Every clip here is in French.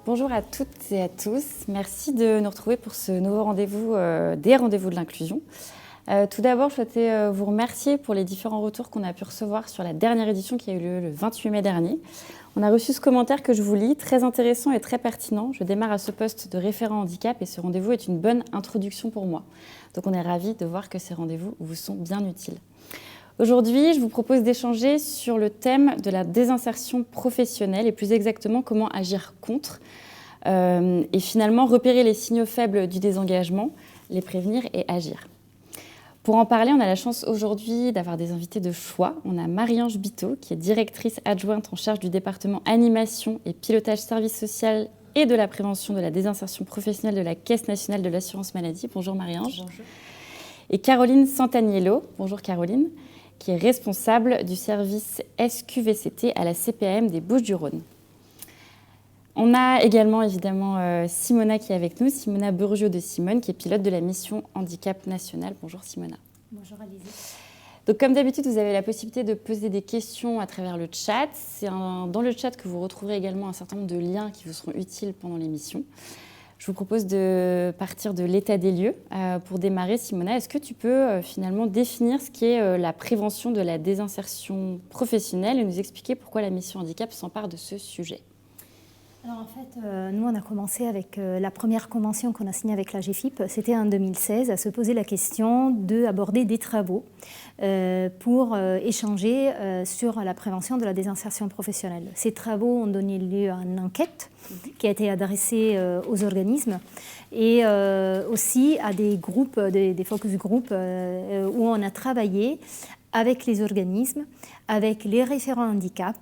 Bonjour à toutes et à tous. Merci de nous retrouver pour ce nouveau rendez-vous des rendez-vous de l'inclusion. Tout d'abord, je souhaitais vous remercier pour les différents retours qu'on a pu recevoir sur la dernière édition qui a eu lieu le 28 mai dernier. On a reçu ce commentaire que je vous lis, très intéressant et très pertinent. Je démarre à ce poste de référent handicap et ce rendez-vous est une bonne introduction pour moi. Donc on est ravis de voir que ces rendez-vous vous sont bien utiles. Aujourd'hui, je vous propose d'échanger sur le thème de la désinsertion professionnelle et plus exactement comment agir contre et finalement repérer les signaux faibles du désengagement, les prévenir et agir. Pour en parler, on a la chance aujourd'hui d'avoir des invités de choix. On a Marie-Ange Biteau, qui est directrice adjointe en charge du département animation et pilotage service social et de la prévention de la désinsertion professionnelle de la Caisse nationale de l'assurance maladie. Bonjour Marie-Ange. Bonjour. Et Caroline Santaniello. Bonjour Caroline, qui est responsable du service SQVCT à la CPAM des Bouches-du-Rhône. On a également évidemment Simona qui est avec nous, Simona Burgio de Simone, qui est pilote de la mission Handicap National. Bonjour Simona. Bonjour Alizé. Donc comme d'habitude, vous avez la possibilité de poser des questions à travers le chat. C'est dans le chat que vous retrouverez également un certain nombre de liens qui vous seront utiles pendant l'émission. Je vous propose de partir de l'état des lieux. Pour démarrer, Simona, est-ce que tu peux finalement définir ce qu'est la prévention de la désinsertion professionnelle et nous expliquer pourquoi la mission Handicap s'empare de ce sujet ? Alors en fait, nous on a commencé avec la première convention qu'on a signée avec la GFIP, c'était en 2016, à se poser la question d'aborder des travaux pour échanger sur la prévention de la désinsertion professionnelle. Ces travaux ont donné lieu à une enquête qui a été adressée aux organismes et aussi à des groupes, des focus group où on a travaillé avec les organismes, avec les référents handicap,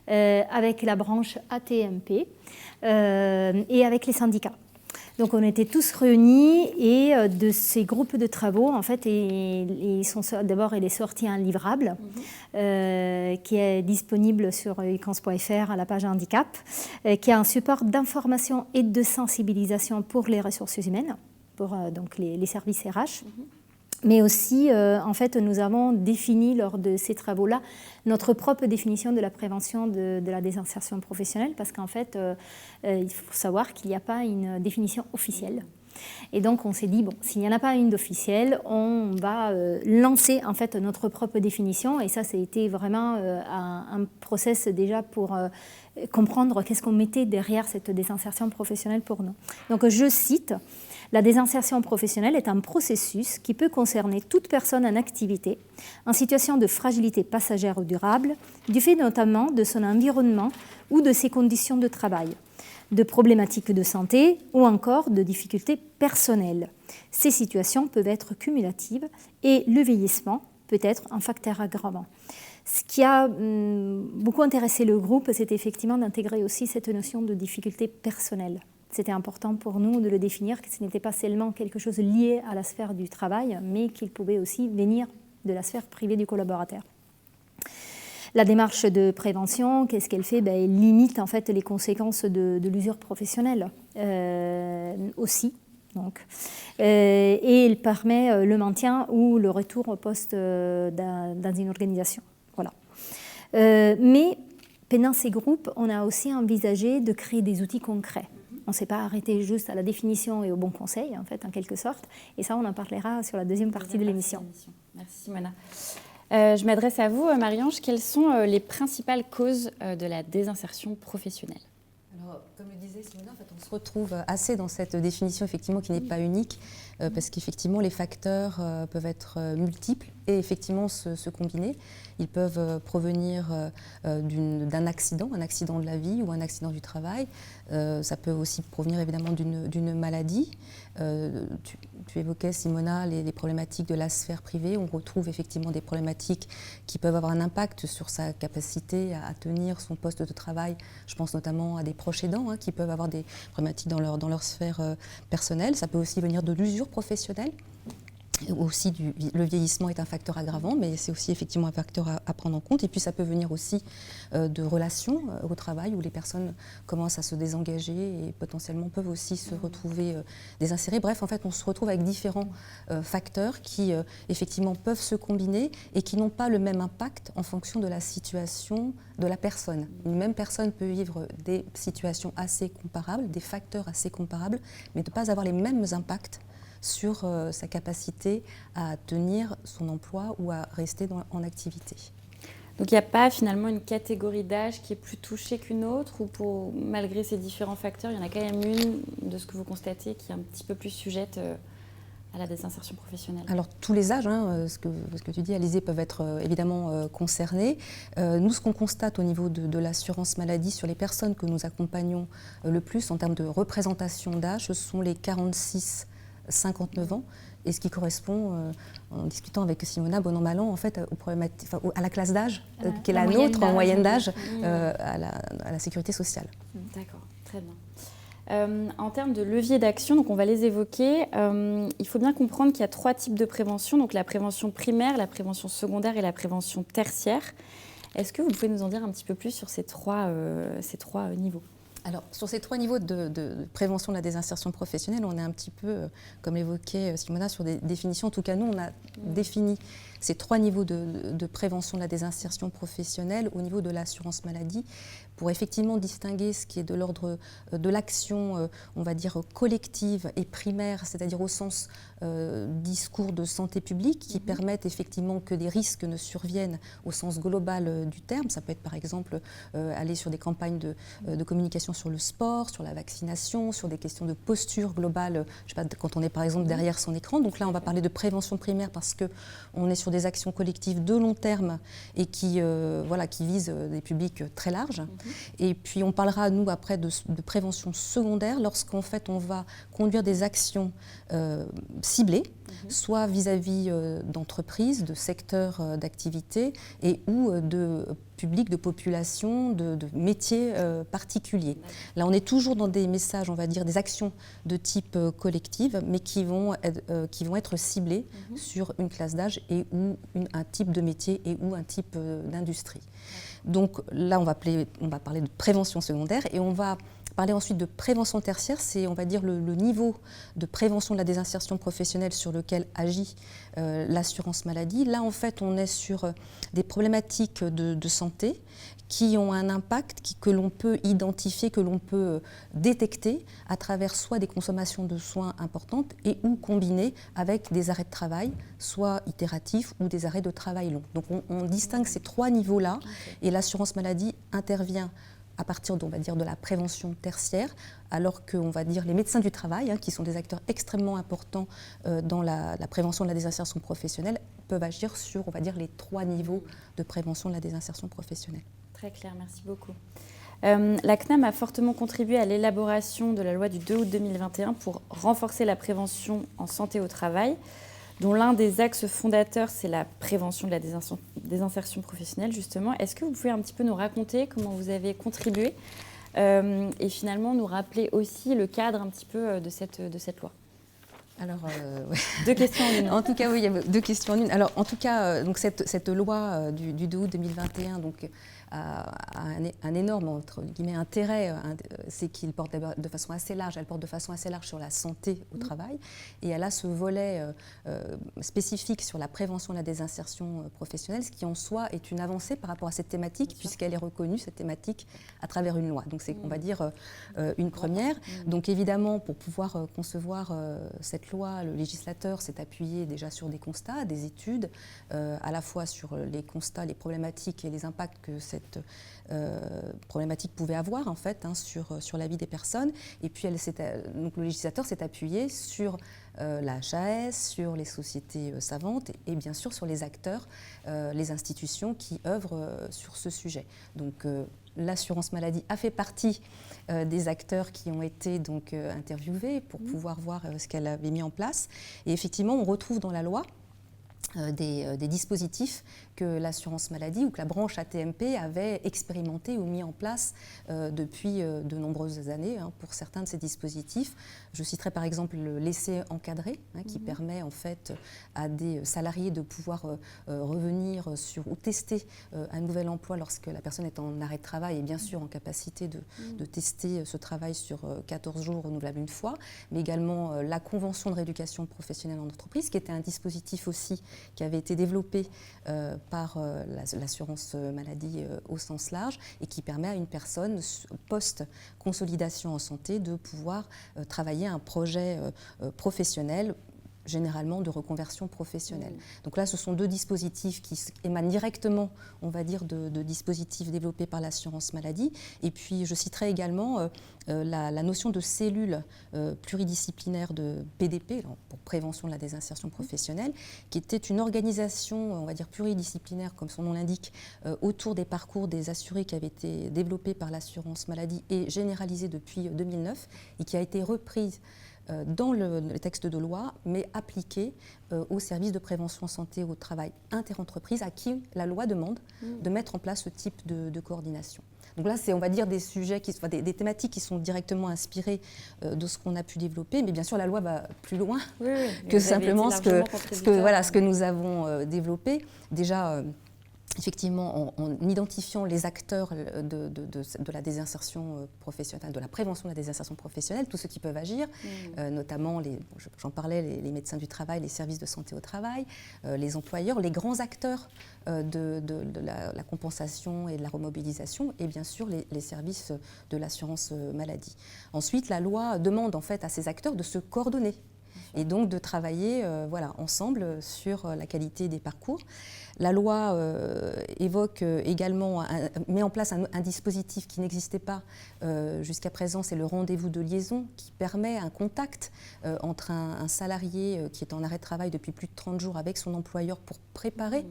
avec la branche AT&MP et avec les syndicats. Donc on était tous réunis et de ces groupes de travaux, en fait, d'abord il est sorti un livrable qui est disponible sur icans.fr à la page handicap, qui est un support d'information et de sensibilisation pour les ressources humaines, pour donc les services RH. Mais aussi, en fait, nous avons défini lors de ces travaux-là notre propre définition de la prévention de la désinsertion professionnelle parce qu'en fait, il faut savoir qu'il n'y a pas une définition officielle. Et donc, on s'est dit, bon, s'il n'y en a pas une d'officielle, on va lancer en fait notre propre définition. Et ça, c'était vraiment un process déjà pour comprendre qu'est-ce qu'on mettait derrière cette désinsertion professionnelle pour nous. Donc, je cite... La désinsertion professionnelle est un processus qui peut concerner toute personne en activité, en situation de fragilité passagère ou durable, du fait notamment de son environnement ou de ses conditions de travail, de problématiques de santé ou encore de difficultés personnelles. Ces situations peuvent être cumulatives et le vieillissement peut être un facteur aggravant. Ce qui a beaucoup intéressé le groupe, c'est effectivement d'intégrer aussi cette notion de difficulté personnelle. C'était important pour nous de le définir, que ce n'était pas seulement quelque chose lié à la sphère du travail, mais qu'il pouvait aussi venir de la sphère privée du collaborateur. La démarche de prévention, qu'est-ce qu'elle fait ? Elle limite en fait les conséquences de l'usure professionnelle aussi. Donc. Et elle permet le maintien ou le retour au poste dans une organisation. Voilà. Mais pendant ces groupes, on a aussi envisagé de créer des outils concrets. On ne s'est pas arrêté juste à la définition et au bon conseil, en fait, en quelque sorte. Et ça, on en parlera sur la deuxième partie de l'émission. Merci Simona. Je m'adresse à vous, Marie-Ange. Quelles sont les principales causes de la désinsertion professionnelle ? Alors, comme le disait Simona, en fait, on se retrouve assez dans cette définition effectivement qui n'est pas unique, parce qu'effectivement les facteurs peuvent être multiples et effectivement se combiner. Ils peuvent provenir d'un accident, un accident de la vie ou un accident du travail. Ça peut aussi provenir évidemment d'une maladie. Tu évoquais, Simona, les problématiques de la sphère privée. On retrouve effectivement des problématiques qui peuvent avoir un impact sur sa capacité à tenir son poste de travail. Je pense notamment à des proches aidants qui peuvent avoir des problématiques dans leur sphère personnelle. Ça peut aussi venir de l'usure professionnelle. Aussi, le vieillissement est un facteur aggravant, mais c'est aussi effectivement un facteur à prendre en compte. Et puis ça peut venir aussi de relations au travail où les personnes commencent à se désengager et potentiellement peuvent aussi se retrouver désinsérées. Bref, en fait, on se retrouve avec différents facteurs qui effectivement peuvent se combiner et qui n'ont pas le même impact en fonction de la situation de la personne. Une même personne peut vivre des situations assez comparables, des facteurs assez comparables, mais ne pas avoir les mêmes impacts sur sa capacité à tenir son emploi ou à rester en activité. Donc il n'y a pas finalement une catégorie d'âge qui est plus touchée qu'une autre, ou malgré ces différents facteurs, il y en a quand même une, de ce que vous constatez, qui est un petit peu plus sujette à la désinsertion professionnelle? Alors tous les âges, ce que tu dis Alizée, peuvent être évidemment concernés. Nous, ce qu'on constate au niveau de l'assurance maladie sur les personnes que nous accompagnons le plus en termes de représentation d'âge, ce sont les 46-59 ans, et ce qui correspond, en discutant avec Simona, bon an mal an, en fait, à la classe d'âge qui est la nôtre, en moyenne d'âge, à la sécurité sociale. D'accord, très bien. En termes de leviers d'action, donc on va les évoquer. Il faut bien comprendre qu'il y a 3 types de prévention, donc la prévention primaire, la prévention secondaire et la prévention tertiaire. Est-ce que vous pouvez nous en dire un petit peu plus sur ces trois niveaux? Alors, sur ces 3 niveaux de prévention de la désinsertion professionnelle, on est un petit peu, comme l'évoquait Simona, sur des définitions. En tout cas, nous, on a défini ces 3 niveaux de prévention de la désinsertion professionnelle au niveau de l'assurance maladie, pour effectivement distinguer ce qui est de l'ordre de l'action, on va dire, collective et primaire, c'est-à-dire au sens discours de santé publique, qui permettent effectivement que des risques ne surviennent au sens global du terme. Ça peut être par exemple aller sur des campagnes de communication sur le sport, sur la vaccination, sur des questions de posture globale, je sais pas, quand on est par exemple derrière son écran. Donc là, on va parler de prévention primaire parce qu'on est sur des actions collectives de long terme et qui visent des publics très larges. Et puis on parlera, nous, après, de prévention secondaire lorsqu'en fait on va conduire des actions ciblées, soit vis-à-vis d'entreprises, de secteurs d'activité et ou de publics, de populations, de métiers particuliers. Là, on est toujours dans des messages, on va dire, des actions de type collective, mais qui vont être ciblées sur une classe d'âge et ou un type de métier et ou un type d'industrie. Donc là, on va parler de prévention secondaire et on va parler ensuite de prévention tertiaire. C'est, on va dire, le niveau de prévention de la désinsertion professionnelle sur lequel agit l'assurance maladie. Là, en fait, on est sur des problématiques de santé qui ont un impact que l'on peut identifier, que l'on peut détecter à travers soit des consommations de soins importantes et ou combinées avec des arrêts de travail, soit itératifs ou des arrêts de travail longs. Donc on distingue ces 3 niveaux-là et l'assurance maladie intervient à partir de la prévention tertiaire, alors que va dire, les médecins du travail, qui sont des acteurs extrêmement importants dans la prévention de la désinsertion professionnelle, peuvent agir sur, on va dire, les 3 niveaux de prévention de la désinsertion professionnelle. Très clair, merci beaucoup. La CNAM a fortement contribué à l'élaboration de la loi du 2 août 2021 pour renforcer la prévention en santé au travail, dont l'un des axes fondateurs, c'est la prévention de la désinsertion professionnelle, justement. Est-ce que vous pouvez un petit peu nous raconter comment vous avez contribué et finalement nous rappeler aussi le cadre un petit peu de cette loi? Alors, 2 questions en une. En tout cas, oui, il y a 2 questions en une. Alors, en tout cas, donc cette loi du 2 août 2021 a un énorme, entre guillemets, intérêt, c'est qu'elle porte de façon assez large, sur la santé au travail, et elle a ce volet spécifique sur la prévention de la désinsertion professionnelle, ce qui en soi est une avancée par rapport à cette thématique, puisqu'elle est reconnue, cette thématique, à travers une loi. Donc c'est, on va dire, une première. Donc évidemment, pour pouvoir concevoir cette loi, le législateur s'est appuyé déjà sur des constats, des études, à la fois sur les constats, les problématiques et les impacts que cette problématique pouvait avoir en fait sur la vie des personnes. Et puis donc le législateur s'est appuyé sur la HAS, sur les sociétés savantes et bien sûr sur les acteurs, les institutions qui œuvrent sur ce sujet. Donc l'assurance maladie a fait partie des acteurs qui ont été donc interviewés pour pouvoir voir ce qu'elle avait mis en place. Et effectivement, on retrouve dans la loi des dispositifs que l'assurance maladie ou que la branche AT-MP avait expérimenté ou mis en place depuis de nombreuses années pour certains de ces dispositifs. Je citerai par exemple l'essai encadré qui permet en fait à des salariés de pouvoir revenir sur ou tester un nouvel emploi lorsque la personne est en arrêt de travail et bien sûr en capacité de tester ce travail sur 14 jours renouvelable une fois, mais également la convention de rééducation professionnelle en entreprise qui était un dispositif aussi qui avait été développé par l'assurance maladie au sens large et qui permet à une personne post-consolidation en santé de pouvoir travailler un projet professionnel généralement de reconversion professionnelle. Donc là, ce sont deux dispositifs qui émanent directement, on va dire, de dispositifs développés par l'assurance maladie. Et puis, je citerai également la notion de cellule pluridisciplinaire de PDP, pour prévention de la désinsertion professionnelle, qui était une organisation, on va dire, pluridisciplinaire, comme son nom l'indique, autour des parcours des assurés qui avait été développée par l'assurance maladie et généralisée depuis 2009 et qui a été reprise dans le texte de loi, mais appliqué aux services de prévention santé au travail interentreprises à qui la loi demande de mettre en place ce type de coordination. Donc là, c'est, on va dire, des sujets, des thématiques qui sont directement inspirées de ce qu'on a pu développer, mais bien sûr, la loi va plus loin que simplement ce que nous avons développé. Déjà, effectivement, en identifiant les acteurs de la désinsertion professionnelle, de la prévention de la désinsertion professionnelle, tous ceux qui peuvent agir, notamment, j'en parlais, les médecins du travail, les services de santé au travail, les employeurs, les grands acteurs de la compensation et de la remobilisation, et bien sûr les services de l'assurance maladie. Ensuite, la loi demande en fait à ces acteurs de se coordonner et donc de travailler ensemble sur la qualité des parcours. La loi évoque également, met en place un dispositif qui n'existait pas jusqu'à présent, c'est le rendez-vous de liaison qui permet un contact entre un salarié qui est en arrêt de travail depuis plus de 30 jours avec son employeur pour préparer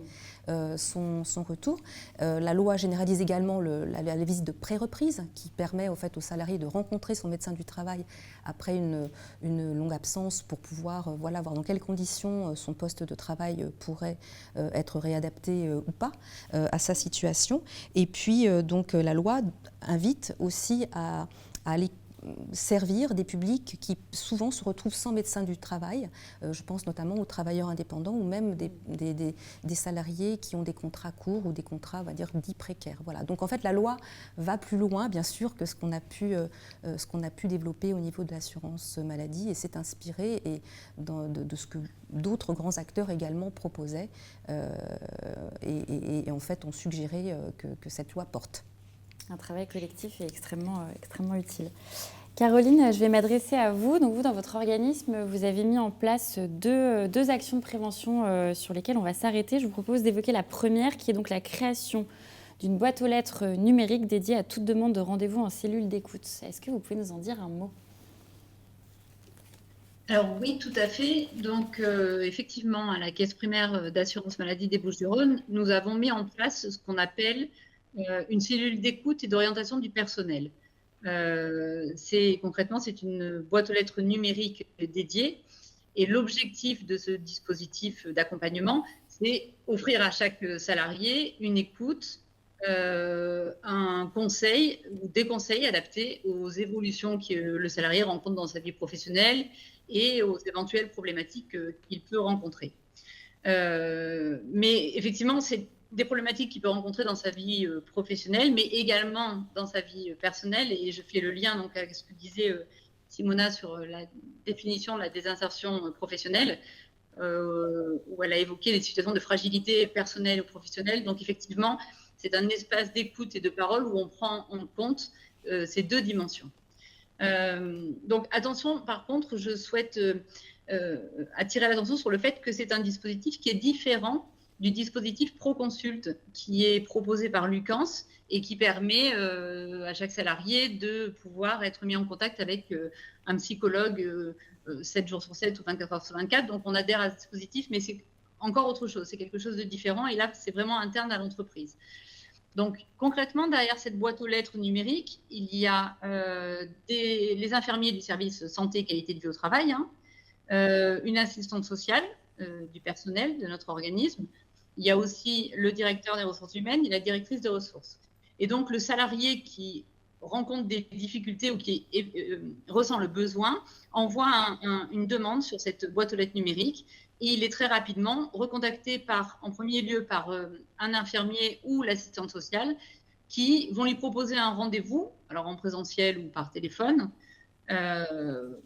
son retour. La loi généralise également la visite de pré-reprise qui permet au fait au salarié de rencontrer son médecin du travail après une longue absence pour pouvoir voir dans quelles conditions son poste de travail pourrait être réadapté ou pas à sa situation. Et puis donc la loi invite aussi à aller servir des publics qui souvent se retrouvent sans médecin du travail. Je pense notamment aux travailleurs indépendants ou même des salariés qui ont des contrats courts ou des contrats, on va dire, dits précaires. Voilà. Donc en fait, la loi va plus loin, bien sûr, que ce qu'on a pu développer au niveau de l'assurance maladie et s'est inspiré de ce que d'autres grands acteurs également proposaient et en fait ont suggéré que cette loi porte. Un travail collectif est extrêmement utile. Caroline, je vais m'adresser à vous. Donc vous, dans votre organisme, vous avez mis en place deux actions de prévention sur lesquelles on va s'arrêter. Je vous propose d'évoquer la première, qui est donc la création d'une boîte aux lettres numérique dédiée à toute demande de rendez-vous en cellule d'écoute. Est-ce que vous pouvez nous en dire un mot ? Alors oui, tout à fait. Donc effectivement, à la Caisse primaire d'assurance maladie des Bouches-du-Rhône, nous avons mis en place ce qu'on appelle une cellule d'écoute et d'orientation du personnel. Concrètement, c'est une boîte aux lettres numérique dédiée. Et l'objectif de ce dispositif d'accompagnement, c'est offrir à chaque salarié une écoute, un conseil ou des conseils adaptés aux évolutions que le salarié rencontre dans sa vie professionnelle et aux éventuelles problématiques qu'il peut rencontrer. Mais effectivement, c'est des problématiques qu'il peut rencontrer dans sa vie professionnelle, mais également dans sa vie personnelle. Et je fais le lien donc, avec ce que disait Simona sur la définition de la désinsertion professionnelle, où elle a évoqué les situations de fragilité personnelle ou professionnelle. Donc effectivement, c'est un espace d'écoute et de parole où on prend en compte ces deux dimensions. Donc attention, par contre, je souhaite attirer l'attention sur le fait que c'est un dispositif qui est différent du dispositif Proconsulte qui est proposé par l'UCANS et qui permet à chaque salarié de pouvoir être mis en contact avec un psychologue 7 jours sur 7 ou 24 heures sur 24. Donc on adhère à ce dispositif, mais c'est encore autre chose, c'est quelque chose de différent et là c'est vraiment interne à l'entreprise. Donc concrètement, derrière cette boîte aux lettres numérique, il y a les infirmiers du service santé qualité de vie au travail, une assistante sociale, du personnel de notre organisme. Il y a aussi le directeur des ressources humaines et la directrice des ressources. Et donc, le salarié qui rencontre des difficultés ou qui ressent le besoin envoie une demande sur cette boîte aux lettres numérique et il est très rapidement recontacté en premier lieu par un infirmier ou l'assistante sociale qui vont lui proposer un rendez-vous, alors en présentiel ou par téléphone,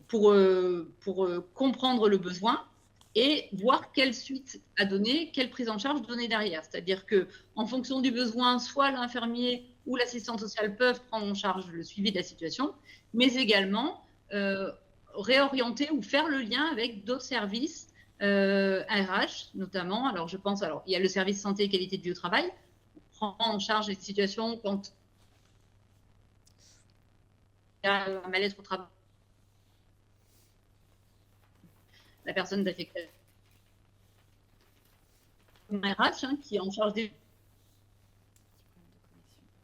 pour comprendre le besoin et voir quelle suite à donner, quelle prise en charge donner derrière. C'est-à-dire qu'en fonction du besoin, soit l'infirmier ou l'assistante sociale peuvent prendre en charge le suivi de la situation, mais également réorienter ou faire le lien avec d'autres services, RH notamment. Alors je pense, il y a le service santé et qualité de vie au travail, on prend en charge les situations quand il y a un mal-être au travail. La personne d'affectation RH qui est en charge des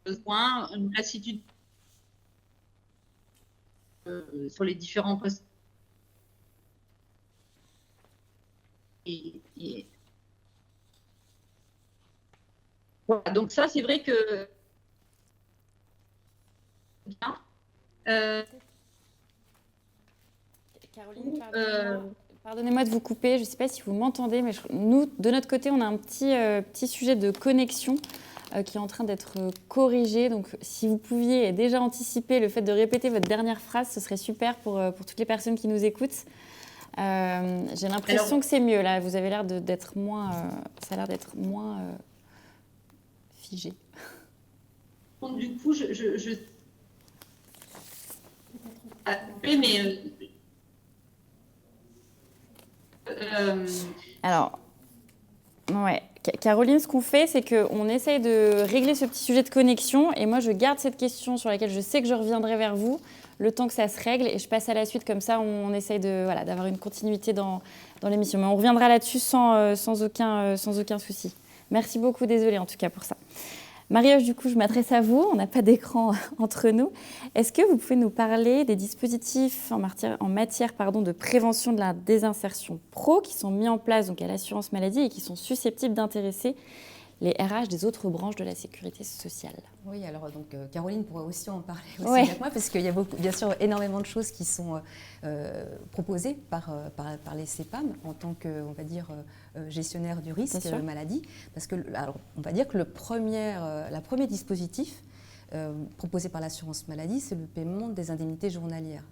besoins, une lassitude sur les différents postes. Voilà, donc ça, c'est vrai que... Caroline, pardonnez-moi de vous couper, je ne sais pas si vous m'entendez, mais nous, de notre côté, on a un petit sujet de connexion qui est en train d'être corrigé. Donc, si vous pouviez déjà anticiper le fait de répéter votre dernière phrase, ce serait super pour toutes les personnes qui nous écoutent. J'ai l'impression que c'est mieux, là. Vous avez l'air d'être moins... ça a l'air d'être moins figé. Du coup, mais... Alors, ouais. Caroline, ce qu'on fait, c'est qu'on essaye de régler ce petit sujet de connexion et moi, je garde cette question sur laquelle je sais que je reviendrai vers vous le temps que ça se règle et je passe à la suite. Comme ça, on essaye d'avoir une continuité dans l'émission. Mais on reviendra là-dessus sans aucun souci. Merci beaucoup, désolée en tout cas pour ça. Marie-Auge, du coup, je m'adresse à vous. On n'a pas d'écran entre nous. Est-ce que vous pouvez nous parler des dispositifs en matière de prévention de la désinsertion pro qui sont mis en place donc, à l'assurance maladie et qui sont susceptibles d'intéresser les RH des autres branches de la sécurité sociale? Oui, alors donc Caroline pourrait aussi en parler avec moi, parce qu'il y a bien sûr énormément de choses qui sont proposées par les CEPAM en tant que, on va dire, gestionnaire du risque maladie. Parce que, alors, on va dire que le premier dispositif proposé par l'assurance maladie, c'est le paiement des indemnités journalières.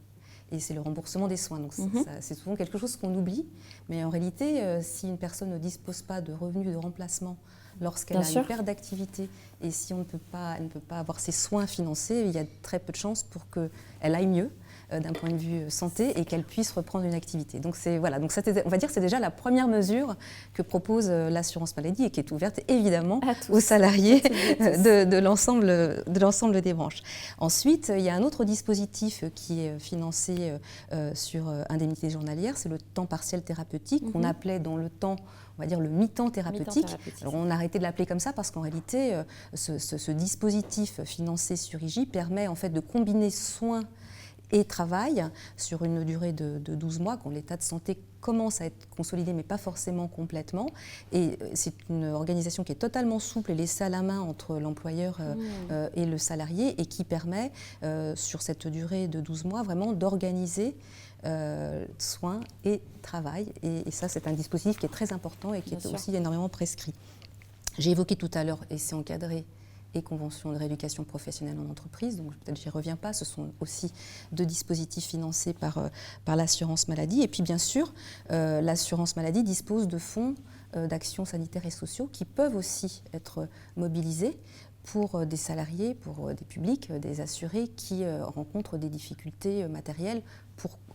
Et c'est le remboursement des soins. Donc c'est souvent quelque chose qu'on oublie. Mais en réalité, si une personne ne dispose pas de revenus de remplacement lorsqu'elle a une perte d'activité et si elle ne peut pas avoir ses soins financés, il y a très peu de chances pour qu'elle aille mieux d'un point de vue santé et qu'elle puisse reprendre une activité. Donc donc ça, on va dire que c'est déjà la première mesure que propose l'assurance maladie et qui est ouverte évidemment aux salariés de l'ensemble des branches. Ensuite, il y a un autre dispositif qui est financé sur indemnité journalière, c'est le temps partiel thérapeutique qu'on appelait dans le temps, on va dire le mi-temps thérapeutique. Alors on a arrêté de l'appeler comme ça parce qu'en réalité, ce dispositif financé sur IJ permet en fait de combiner soins et travail sur une durée de 12 mois quand l'état de santé commence à être consolidé mais pas forcément complètement. Et c'est une organisation qui est totalement souple et laissée à la main entre l'employeur et le salarié et qui permet sur cette durée de 12 mois vraiment d'organiser soins et travail. Et ça, c'est un dispositif qui est très important et qui est aussi énormément prescrit. J'ai évoqué tout à l'heure, et c'est encadré, et convention de rééducation professionnelle en entreprise, donc peut-être j'y reviens pas, ce sont aussi deux dispositifs financés par l'assurance maladie. Et puis bien sûr, l'assurance maladie dispose de fonds d'action sanitaires et sociaux qui peuvent aussi être mobilisés pour des salariés, pour des publics, des assurés qui rencontrent des difficultés matérielles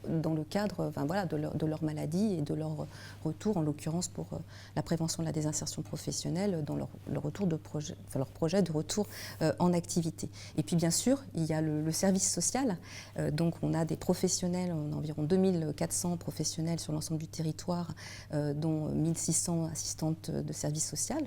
dans le cadre de leur maladie et de leur retour, en l'occurrence pour la prévention de la désinsertion professionnelle, dans leur projet de retour en activité. Et puis bien sûr, il y a le service social. Donc on a des professionnels, on a environ 2400 professionnels sur l'ensemble du territoire, dont 1600 assistantes de service social,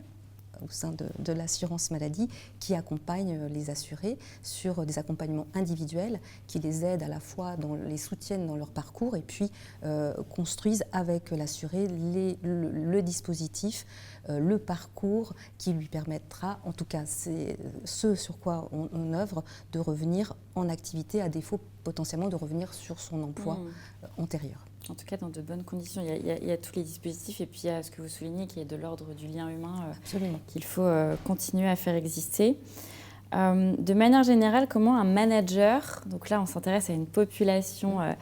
au sein de l'assurance maladie qui accompagnent les assurés sur des accompagnements individuels qui les aident à la fois, les soutiennent dans leur parcours et puis construisent avec l'assuré le dispositif, le parcours qui lui permettra, en tout cas c'est ce sur quoi on œuvre, de revenir en activité, à défaut potentiellement de revenir sur son emploi antérieur. En tout cas, dans de bonnes conditions. Il y a tous les dispositifs et puis il y a ce que vous soulignez qui est de l'ordre du lien humain qu'il faut continuer à faire exister. De manière générale, comment un manager, donc là on s'intéresse à une population à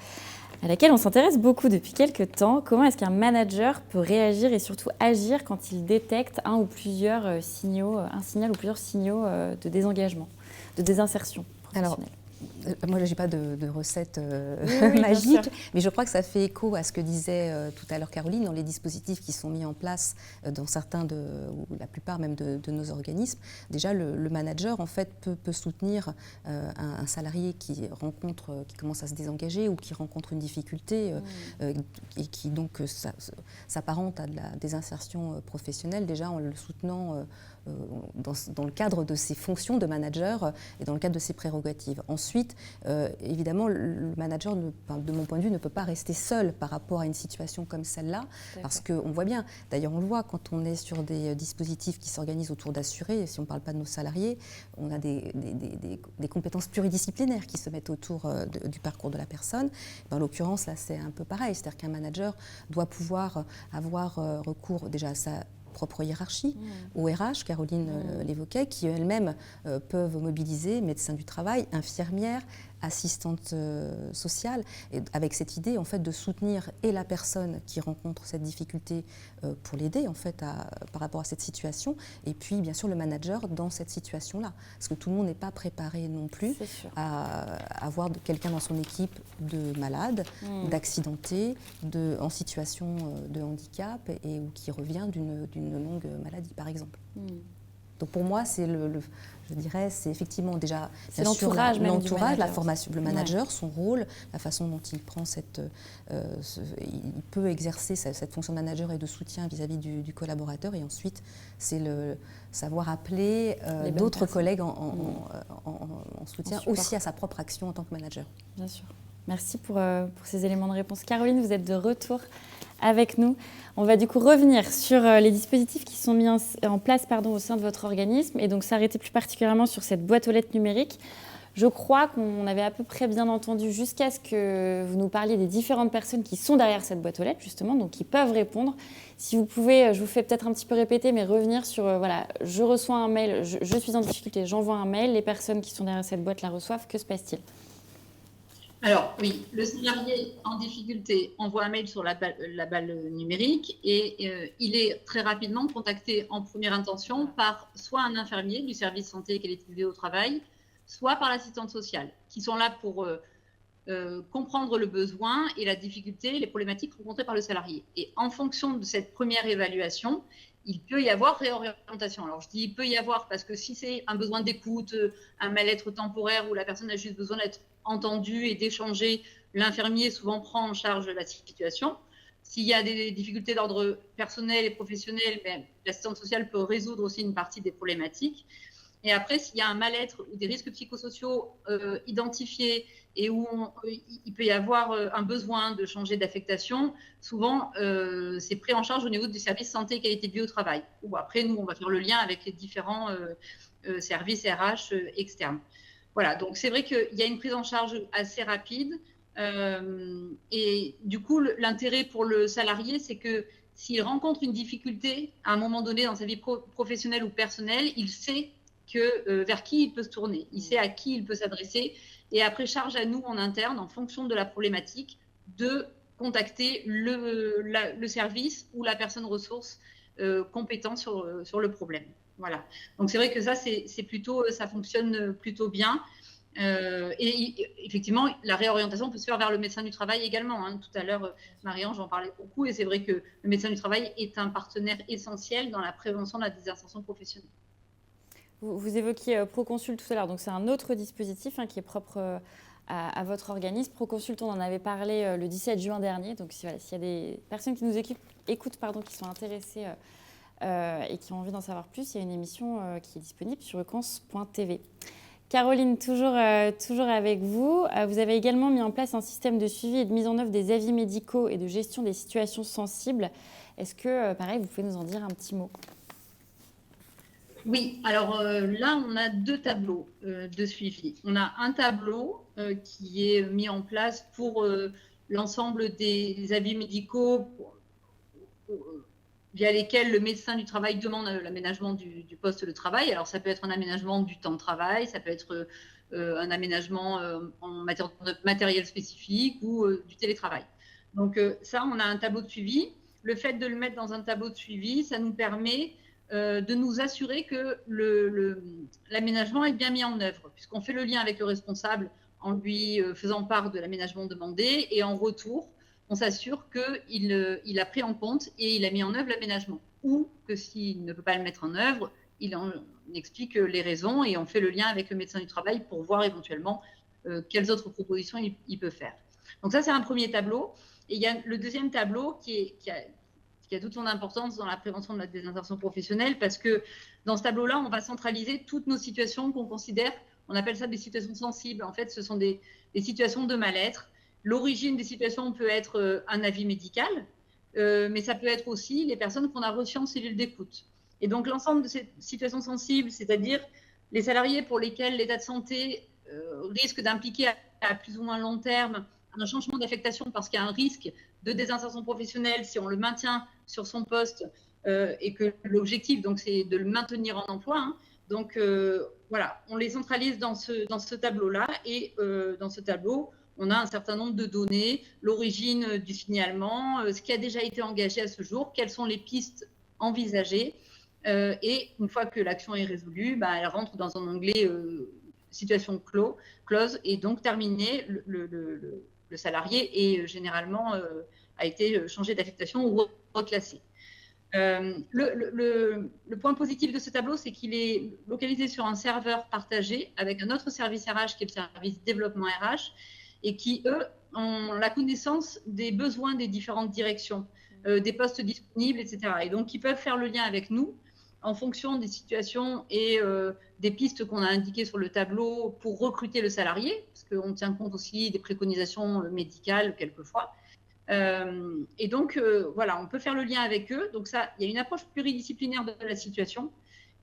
laquelle on s'intéresse beaucoup depuis quelques temps, comment est-ce qu'un manager peut réagir et surtout agir quand il détecte un ou plusieurs signaux, un signal ou plusieurs signaux de désengagement, de désinsertion professionnelle? Moi, je n'ai pas de recette oui, magique, mais je crois que ça fait écho à ce que disait tout à l'heure Caroline, dans les dispositifs qui sont mis en place dans certains, ou la plupart même de nos organismes. Déjà, le manager, en fait, peut soutenir un salarié qui commence à se désengager ou qui rencontre une difficulté et qui donc s'apparente à de la désinsertion professionnelle, déjà en le soutenant dans le cadre de ses fonctions de manager et dans le cadre de ses prérogatives. Ensuite, évidemment, le manager, de mon point de vue, ne peut pas rester seul par rapport à une situation comme celle-là, parce qu'on voit bien, d'ailleurs on le voit quand on est sur des dispositifs qui s'organisent autour d'assurés, si on ne parle pas de nos salariés, on a des compétences pluridisciplinaires qui se mettent autour du parcours de la personne. En l'occurrence, là, c'est un peu pareil, c'est-à-dire qu'un manager doit pouvoir avoir recours déjà à sa propre hiérarchie, au RH, Caroline l'évoquait, qui elles-mêmes peuvent mobiliser médecins du travail, infirmières, assistantes sociales, et avec cette idée en fait de soutenir et la personne qui rencontre cette difficulté pour l'aider en fait par rapport à cette situation, et puis bien sûr le manager dans cette situation-là, parce que tout le monde n'est pas préparé non plus à avoir quelqu'un dans son équipe de malade, d'accidenté, en situation de handicap ou qui revient d'une longue maladie par exemple. Donc pour moi, je dirais, c'est effectivement déjà l'entourage, la formation, le manager, son rôle, la façon dont il prend il peut exercer cette fonction de manager et de soutien vis-à-vis du collaborateur. Et ensuite, c'est le savoir appeler d'autres collègues en soutien aussi à sa propre action en tant que manager. Bien sûr. Merci pour ces éléments de réponse. Caroline, vous êtes de retour avec nous. On va du coup revenir sur les dispositifs qui sont mis en place au sein de votre organisme et donc s'arrêter plus particulièrement sur cette boîte aux lettres numérique. Je crois qu'on avait à peu près bien entendu jusqu'à ce que vous nous parliez des différentes personnes qui sont derrière cette boîte aux lettres, justement, donc qui peuvent répondre. Si vous pouvez, je vous fais peut-être un petit peu répéter, mais revenir sur, je reçois un mail, je suis en difficulté, j'envoie un mail, les personnes qui sont derrière cette boîte la reçoivent, que se passe-t-il ? Alors oui, le salarié en difficulté envoie un mail sur la balle numérique et il est très rapidement contacté en première intention par soit un infirmier du service santé et qualité de vie au travail, soit par l'assistante sociale, qui sont là pour comprendre le besoin et la difficulté, les problématiques rencontrées par le salarié. Et en fonction de cette première évaluation, il peut y avoir réorientation. Alors je dis il peut y avoir parce que si c'est un besoin d'écoute, un mal-être temporaire où la personne a juste besoin d'être entendue et d'échanger, l'infirmier souvent prend en charge la situation. S'il y a des difficultés d'ordre personnel et professionnel, l'assistante sociale peut résoudre aussi une partie des problématiques. Et après, s'il y a un mal-être ou des risques psychosociaux identifiés et où il peut y avoir un besoin de changer d'affectation, souvent, c'est pris en charge au niveau du service santé et qualité de vie au travail. Ou après, nous, on va faire le lien avec les différents services RH externes. Voilà, donc c'est vrai qu'il y a une prise en charge assez rapide. Et du coup, l'intérêt pour le salarié, c'est que s'il rencontre une difficulté à un moment donné dans sa vie professionnelle ou personnelle, il sait vers qui il peut se tourner, il sait à qui il peut s'adresser. Et après, charge à nous en interne, en fonction de la problématique, de contacter le service ou la personne ressource compétente sur le problème. Voilà. Donc c'est vrai que ça, ça fonctionne plutôt bien. Et effectivement, la réorientation peut se faire vers le médecin du travail également. Hein. Tout à l'heure, Marie-Ange en parlait beaucoup, et c'est vrai que le médecin du travail est un partenaire essentiel dans la prévention de la désinsertion professionnelle. Vous évoquiez Proconsult tout à l'heure, donc c'est un autre dispositif qui est propre à votre organisme. Proconsult, on en avait parlé le 17 juin dernier, donc s'il y a des personnes qui nous écoutent, qui sont intéressées et qui ont envie d'en savoir plus, il y a une émission qui est disponible sur equance.tv. Caroline, toujours avec vous. Vous avez également mis en place un système de suivi et de mise en œuvre des avis médicaux et de gestion des situations sensibles. Est-ce que, pareil, vous pouvez nous en dire un petit mot ? Oui, alors là, on a 2 tableaux de suivi. On a un tableau qui est mis en place pour l'ensemble des avis médicaux via lesquels le médecin du travail demande l'aménagement du poste de travail. Alors, ça peut être un aménagement du temps de travail, ça peut être un aménagement en matière de matériel spécifique ou du télétravail. Donc, ça, on a un tableau de suivi. Le fait de le mettre dans un tableau de suivi, ça nous permet de nous assurer que l'aménagement est bien mis en œuvre, puisqu'on fait le lien avec le responsable en lui faisant part de l'aménagement demandé, et en retour, on s'assure qu'il a pris en compte et il a mis en œuvre l'aménagement. Ou que s'il ne peut pas le mettre en œuvre, il en explique les raisons et on fait le lien avec le médecin du travail pour voir éventuellement quelles autres propositions il peut faire. Donc ça, c'est un premier tableau. Et il y a le deuxième tableau qui a toute son importance dans la prévention de la désinsertion professionnelle, parce que dans ce tableau-là, on va centraliser toutes nos situations qu'on considère, on appelle ça des situations sensibles. En fait, ce sont des situations de mal-être. L'origine des situations peut être un avis médical, mais ça peut être aussi les personnes qu'on a reçues en cellule d'écoute. Et donc, l'ensemble de ces situations sensibles, c'est-à-dire les salariés pour lesquels l'état de santé risque d'impliquer à plus ou moins long terme un changement d'affectation parce qu'il y a un risque de désinsertion professionnelle si on le maintient sur son poste et que l'objectif, donc, c'est de le maintenir en emploi. Hein. Donc, voilà, on les centralise dans ce tableau-là et dans ce tableau, on a un certain nombre de données, l'origine du signalement, ce qui a déjà été engagé à ce jour, quelles sont les pistes envisagées. Et une fois que l'action est résolue, elle rentre dans un onglet situation close et donc terminée, le salarié est généralement a été changé d'affectation ou reclassé. Le point positif de ce tableau, c'est qu'il est localisé sur un serveur partagé avec un autre service RH qui est le service développement RH et qui, eux, ont la connaissance des besoins des différentes directions, des postes disponibles, etc. Et donc, ils peuvent faire le lien avec nous en fonction des situations et des pistes qu'on a indiquées sur le tableau pour recruter le salarié, parce qu'on tient compte aussi des préconisations médicales quelquefois. Et donc, voilà, on peut faire le lien avec eux. Donc ça, il y a une approche pluridisciplinaire de la situation.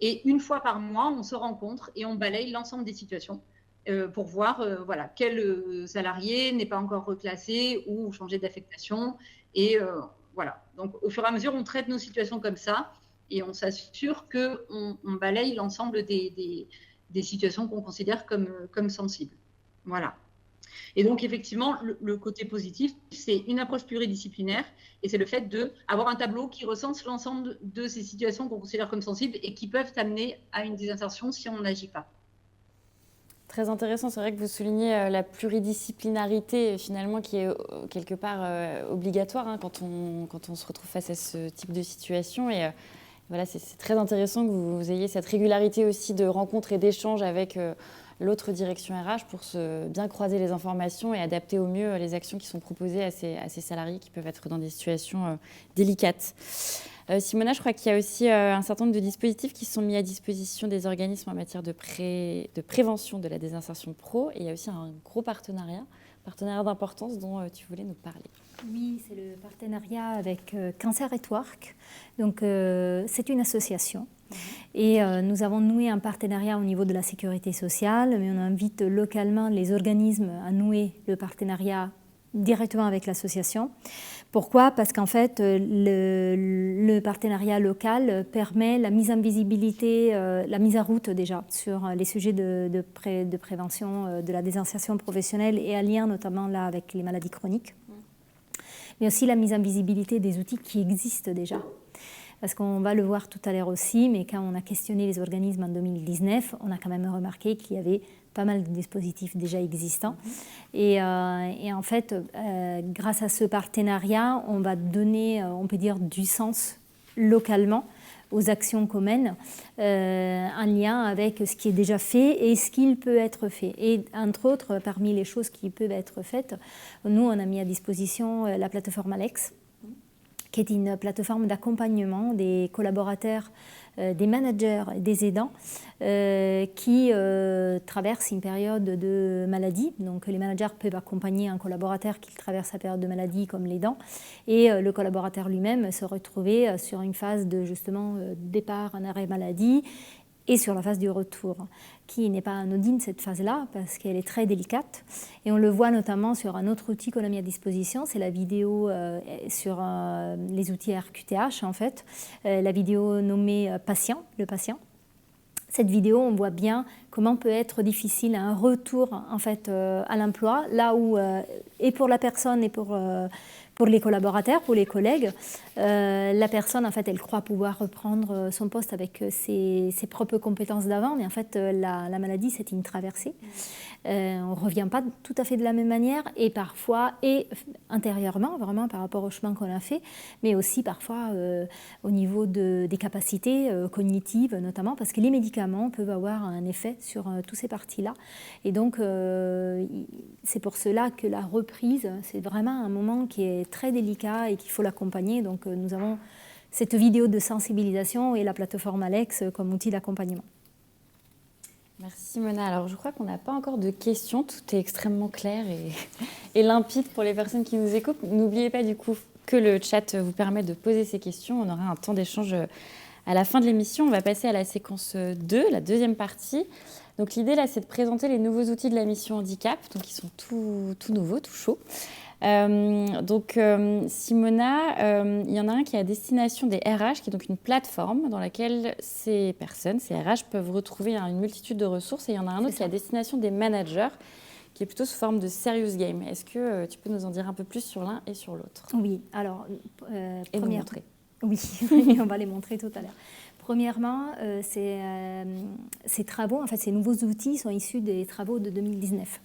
Et une fois par mois, on se rencontre et on balaye l'ensemble des situations pour voir voilà, quel salarié n'est pas encore reclassé ou changé d'affectation. Et voilà, donc au fur et à mesure, on traite nos situations comme ça et on s'assure qu'on balaye l'ensemble des situations qu'on considère comme sensibles. Voilà. Et donc, effectivement, le côté positif, c'est une approche pluridisciplinaire et c'est le fait d'avoir un tableau qui recense l'ensemble de ces situations qu'on considère comme sensibles et qui peuvent amener à une désinsertion si on n'agit pas. Très intéressant, c'est vrai que vous soulignez la pluridisciplinarité finalement qui est quelque part obligatoire hein, quand on se retrouve face à ce type de situation. Et voilà, c'est très intéressant que vous ayez cette régularité aussi de rencontres et d'échanges avec l'autre direction RH pour bien croiser les informations et adapter au mieux les actions qui sont proposées à ces salariés qui peuvent être dans des situations délicates. Simona, je crois qu'il y a aussi un certain nombre de dispositifs qui sont mis à disposition des organismes en matière de prévention de la désinsertion pro. Et il y a aussi un gros partenariat d'importance dont tu voulais nous parler. Oui, c'est le partenariat avec Cancer at Work. Donc, c'est une association. Et nous avons noué un partenariat au niveau de la sécurité sociale, mais on invite localement les organismes à nouer le partenariat directement avec l'association. Pourquoi ? Parce qu'en fait, le partenariat local permet la mise en visibilité, la mise en route déjà sur les sujets de prévention de la désinsertion professionnelle et en lien notamment là avec les maladies chroniques, mais aussi la mise en visibilité des outils qui existent déjà. Parce qu'on va le voir tout à l'heure aussi, mais quand on a questionné les organismes en 2019, on a quand même remarqué qu'il y avait pas mal de dispositifs déjà existants. Et en fait, grâce à ce partenariat, on va donner, on peut dire, du sens localement aux actions communes en lien avec ce qui est déjà fait et ce qu'il peut être fait. Et entre autres, parmi les choses qui peuvent être faites, nous, on a mis à disposition la plateforme Alex, qui est une plateforme d'accompagnement des collaborateurs, des managers et des aidants qui traversent une période de maladie. Donc les managers peuvent accompagner un collaborateur qui traverse la période de maladie comme l'aidant, et le collaborateur lui-même se retrouver sur une phase de justement départ en arrêt maladie et sur la phase du retour, qui n'est pas anodine cette phase-là, parce qu'elle est très délicate. Et on le voit notamment sur un autre outil qu'on a mis à disposition, c'est la vidéo sur les outils RQTH, en fait, la vidéo nommée Patient, le patient. Cette vidéo, on voit bien comment peut être difficile un retour en fait, à l'emploi, là où, et pour la personne et pour les collaborateurs, pour les collègues, la personne, en fait, elle croit pouvoir reprendre son poste avec ses propres compétences d'avant, mais en fait, la maladie, c'est une traversée. On ne revient pas tout à fait de la même manière, et parfois, et intérieurement, vraiment par rapport au chemin qu'on a fait, mais aussi parfois au niveau des capacités cognitives, notamment, parce que les médicaments peuvent avoir un effet sur toutes ces parties-là. Et donc, c'est pour cela que la reprise, c'est vraiment un moment qui est très délicat et qu'il faut l'accompagner. Donc, nous avons cette vidéo de sensibilisation et la plateforme Alex comme outil d'accompagnement. Merci Mona. Alors je crois qu'on n'a pas encore de questions, tout est extrêmement clair et limpide pour les personnes qui nous écoutent. N'oubliez pas du coup que le chat vous permet de poser ces questions, on aura un temps d'échange à la fin de l'émission. On va passer à la séquence 2, la deuxième partie. Donc l'idée là, c'est de présenter les nouveaux outils de la mission handicap, donc ils sont tout nouveaux, tout chauds. Simona, il y en a un qui est à destination des RH, qui est donc une plateforme dans laquelle ces personnes, ces RH, peuvent retrouver une multitude de ressources. Et il y en a un autre qui est à destination des managers, qui est plutôt sous forme de serious game. Est-ce que tu peux nous en dire un peu plus sur l'un et sur l'autre? Oui, alors, et nous montrer. Oui, on va les montrer tout à l'heure. Premièrement, ces travaux, en fait, ces nouveaux outils sont issus des travaux de 2019.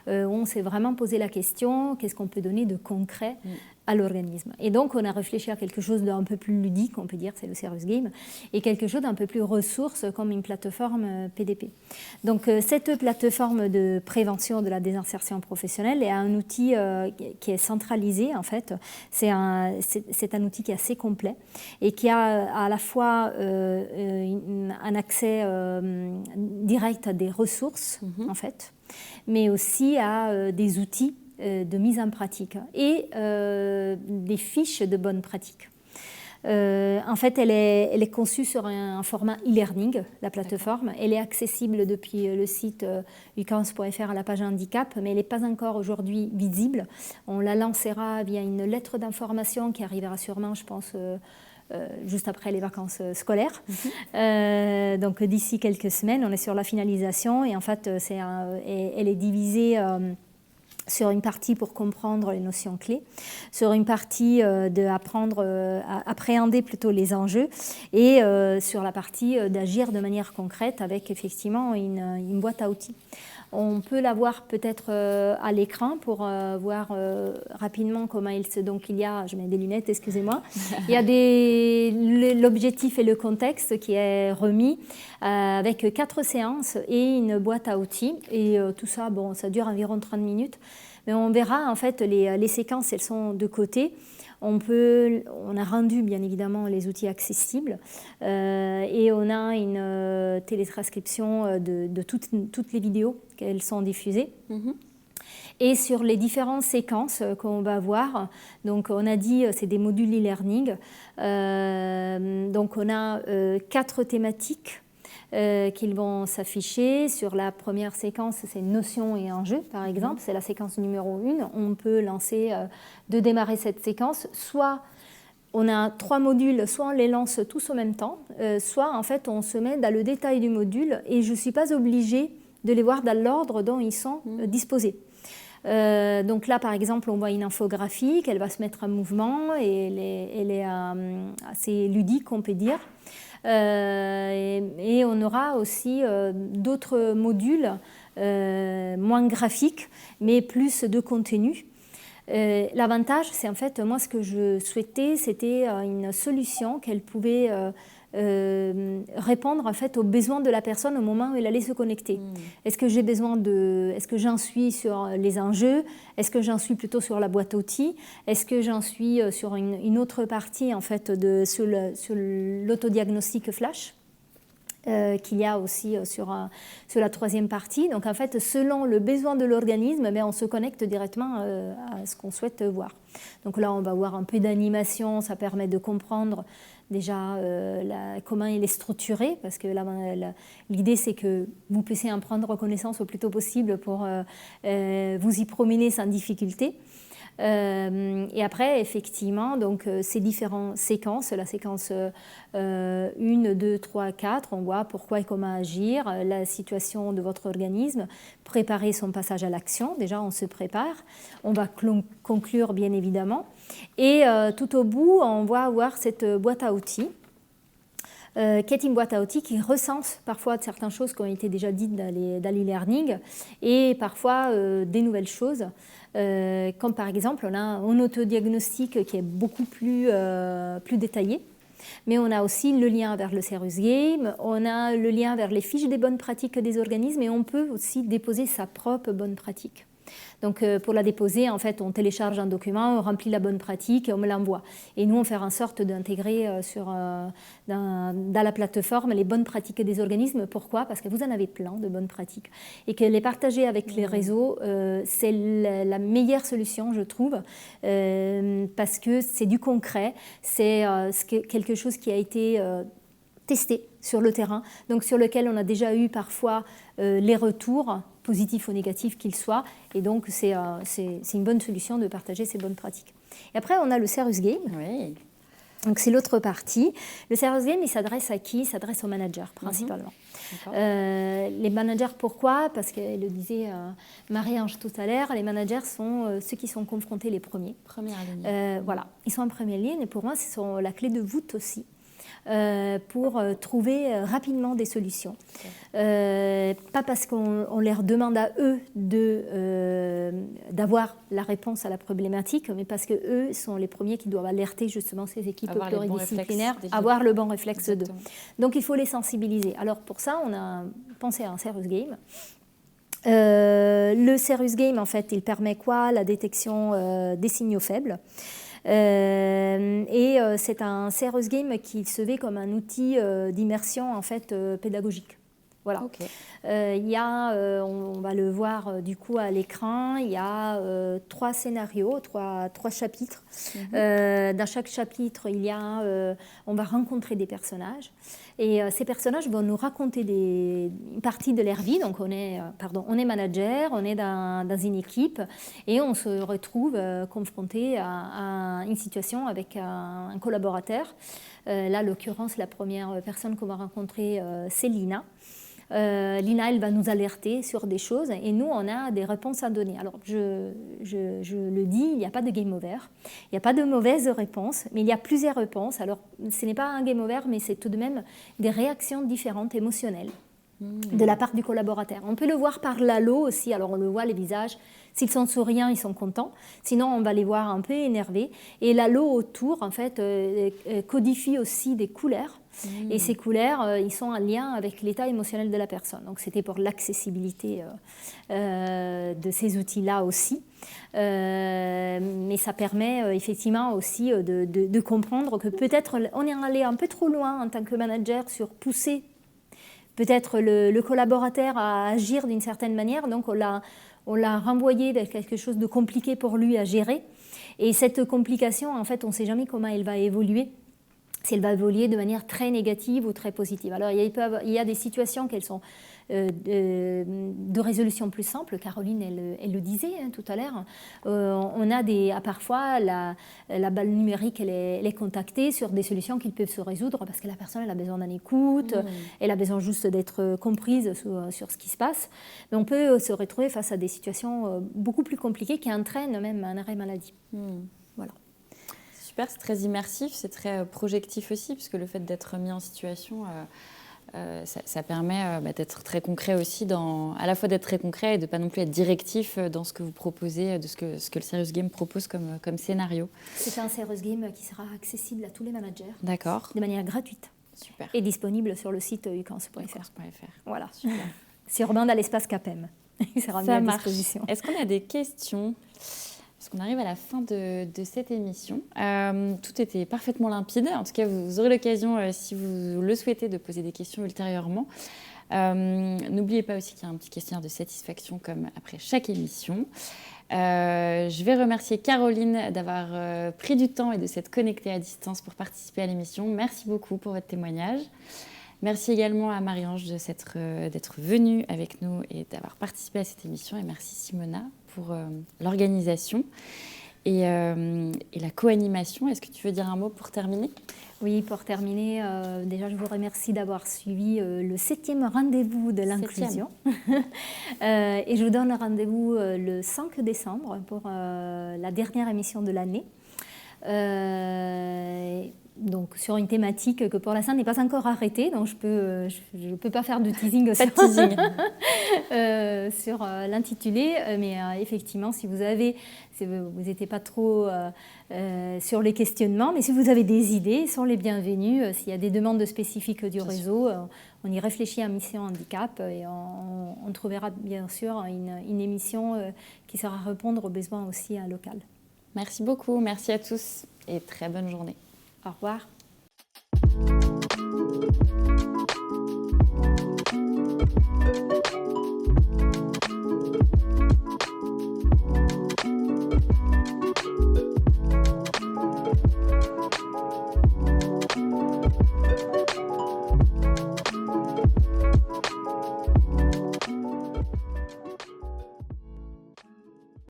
On s'est vraiment posé la question, qu'est-ce qu'on peut donner de concret à l'organisme. Et donc, on a réfléchi à quelque chose d'un peu plus ludique, on peut dire, c'est le Serious Game, et quelque chose d'un peu plus ressource, comme une plateforme PDP. Donc, cette plateforme de prévention de la désinsertion professionnelle est un outil qui est centralisé, en fait. C'est un outil qui est assez complet et qui a à la fois un accès direct à des ressources, en fait, mais aussi à des outils de mise en pratique et des fiches de bonnes pratiques. En fait, elle est conçue sur un format e-learning, la plateforme. Elle est accessible depuis le site ucans.fr à la page handicap, mais elle n'est pas encore aujourd'hui visible. On la lancera via une lettre d'information qui arrivera sûrement, je pense, juste après les vacances scolaires. Donc d'ici quelques semaines, on est sur la finalisation et en fait, elle est divisée sur une partie pour comprendre les notions clés, sur une partie d'apprendre à appréhender plutôt les enjeux et sur la partie d'agir de manière concrète avec effectivement une boîte à outils. On peut la voir peut-être à l'écran pour voir rapidement comment donc il y a, je mets des lunettes, excusez-moi, il y a l'objectif et le contexte qui est remis avec 4 séances et une boîte à outils. Et tout ça, bon, ça dure environ 30 minutes. Mais on verra, en fait, les séquences, elles sont de côté. On a rendu, bien évidemment, les outils accessibles et on a une télétranscription de toutes les vidéos qu'elles sont diffusées. Et sur les différentes séquences qu'on va voir, donc on a dit c'est des modules e-learning, donc on a 4 thématiques qu'ils vont s'afficher. Sur la première séquence, c'est notions et enjeux, par exemple. C'est la séquence numéro 1. On peut lancer, de démarrer cette séquence. Soit on a 3 modules, soit on les lance tous en même temps, soit en fait on se met dans le détail du module et je ne suis pas obligée de les voir dans l'ordre dont ils sont disposés. Donc là, par exemple, on voit une infographie qu'elle va se mettre en mouvement et elle est assez ludique, on peut dire. Et on aura aussi d'autres modules moins graphiques, mais plus de contenu. L'avantage, c'est en fait, moi, ce que je souhaitais, c'était une solution qu'elle pouvait répondre en fait aux besoins de la personne au moment où elle allait se connecter. Est-ce que est-ce que j'en suis sur les enjeux? Est-ce que j'en suis plutôt sur la boîte à outils? Est-ce que j'en suis sur une autre partie en fait sur l'autodiagnostic flash? Qu'il y a aussi sur la troisième partie. Donc en fait, selon le besoin de l'organisme, on se connecte directement à ce qu'on souhaite voir. Donc là, on va voir un peu d'animation, ça permet de comprendre déjà comment il est structuré, parce que l'idée c'est que vous puissiez en prendre connaissance au plus tôt possible pour vous y promener sans difficulté. Et après, effectivement, donc, ces différentes séquences, la séquence 1, 2, 3, 4, on voit pourquoi et comment agir, la situation de votre organisme, préparer son passage à l'action. Déjà, on se prépare, on va conclure bien évidemment. Et tout au bout, on va avoir cette boîte à outils. Qui est une boîte à outils qui recense parfois certaines choses qui ont été déjà dites dans l'e-learning et parfois des nouvelles choses. Comme par exemple, on a un autodiagnostic qui est beaucoup plus détaillé, mais on a aussi le lien vers le Serious Game, on a le lien vers les fiches des bonnes pratiques des organismes et on peut aussi déposer sa propre bonne pratique. Donc pour la déposer, en fait, on télécharge un document, on remplit la bonne pratique et on me l'envoie. Et nous, on fait en sorte d'intégrer dans la plateforme les bonnes pratiques des organismes. Pourquoi? Parce que vous en avez plein de bonnes pratiques. Et que les partager avec les réseaux, c'est la meilleure solution, je trouve, parce que c'est du concret, c'est quelque chose qui a été testé sur le terrain, donc sur lequel on a déjà eu parfois les retours, positifs ou négatifs qu'ils soient, et donc c'est une bonne solution de partager ces bonnes pratiques. Et après, on a le Serious Game. Oui. Donc c'est l'autre partie. Le Serious Game, il s'adresse à qui? Il s'adresse aux managers principalement. Les managers, pourquoi? Parce qu'elle le disait Marie-Ange tout à l'heure, les managers sont ceux qui sont confrontés les premiers. Première ligne. Voilà, ils sont en première ligne et pour moi, ce sont la clé de voûte aussi. Pour trouver rapidement des solutions. Pas parce qu'on leur demande à eux d'avoir la réponse à la problématique, mais parce qu'eux sont les premiers qui doivent alerter justement ces équipes pluridisciplinaires, avoir le bon réflexe d'eux. Donc il faut les sensibiliser. Alors pour ça, on a pensé à un Serious Game. Le Serious Game, en fait, il permet quoi? La détection des signaux faibles. C'est un Serious Game qui se veut comme un outil d'immersion en fait pédagogique. Voilà. Okay. Il y a, on va le voir du coup à l'écran, il y a 3 scénarios, 3 chapitres. Dans chaque chapitre, il y a, on va rencontrer des personnages. Et ces personnages vont nous raconter une partie de leur vie. Donc on est manager, on est dans une équipe et on se retrouve confronté à une situation avec un collaborateur. Là, en l'occurrence, la première personne qu'on va rencontrer, c'est Lina. Lina, elle va nous alerter sur des choses et nous, on a des réponses à donner. Alors, je le dis, il n'y a pas de game over, il n'y a pas de mauvaise réponse, mais il y a plusieurs réponses. Alors, ce n'est pas un game over, mais c'est tout de même des réactions différentes, émotionnelles, de la part du collaborateur. On peut le voir par l'halo aussi, alors on le voit les visages. S'ils sont souriants, ils sont contents. Sinon, on va les voir un peu énervés. Et l'halo autour, en fait, codifie aussi des couleurs. Et ces couleurs, ils sont en lien avec l'état émotionnel de la personne. Donc, c'était pour l'accessibilité de ces outils-là aussi. Mais ça permet effectivement aussi de comprendre que peut-être on est allé un peu trop loin en tant que manager sur pousser peut-être le collaborateur à agir d'une certaine manière. Donc, on l'a renvoyé vers quelque chose de compliqué pour lui à gérer. Et cette complication, en fait, on ne sait jamais comment elle va évoluer. Si elle va évoluer de manière très négative ou très positive. Alors, il y a des situations qu'elles sont de résolution plus simple. Caroline, elle le disait tout à l'heure. On a parfois la balle numérique, elle est contactée sur des solutions qui peuvent se résoudre parce que la personne elle a besoin d'un écoute, elle a besoin juste d'être comprise sur ce qui se passe. Mais on peut se retrouver face à des situations beaucoup plus compliquées qui entraînent même un arrêt maladie. Voilà. Super, c'est très immersif, c'est très projectif aussi, puisque le fait d'être mis en situation, ça permet d'être très concret aussi, à la fois d'être très concret et de ne pas non plus être directif dans ce que vous proposez, de ce que le Serious Game propose comme scénario. C'est un Serious Game qui sera accessible à tous les managers. D'accord. De manière gratuite. Super. est disponible sur le site ucans.fr. Voilà. Super. C'est Urbain dans l'espace CAPEM. Il sera mis à disposition. Est-ce qu'on a des questions? Parce qu'on arrive à la fin de cette émission. Tout était parfaitement limpide. En tout cas, vous aurez l'occasion, si vous le souhaitez, de poser des questions ultérieurement. N'oubliez pas aussi qu'il y a un petit questionnaire de satisfaction comme après chaque émission. Je vais remercier Caroline d'avoir pris du temps et de s'être connectée à distance pour participer à l'émission. Merci beaucoup pour votre témoignage. Merci également à Marie-Ange d'être venue avec nous et d'avoir participé à cette émission. Et merci Simona pour l'organisation et la co-animation. Est-ce que tu veux dire un mot pour terminer ? Oui, pour terminer, déjà je vous remercie d'avoir suivi le 7e rendez-vous de l'inclusion. Et je vous donne rendez-vous le 5 décembre pour la dernière émission de l'année. Donc sur une thématique que pour l'instant n'est pas encore arrêtée, donc je peux pas faire de teasing sur l'intitulé, mais effectivement si vous n'étiez pas trop sur les questionnements, mais si vous avez des idées, ils sont les bienvenus. S'il y a des demandes spécifiques du réseau, on y réfléchit à Mission Handicap et on trouvera bien sûr une émission qui saura répondre aux besoins aussi locaux. Merci beaucoup, merci à tous et très bonne journée. Au revoir.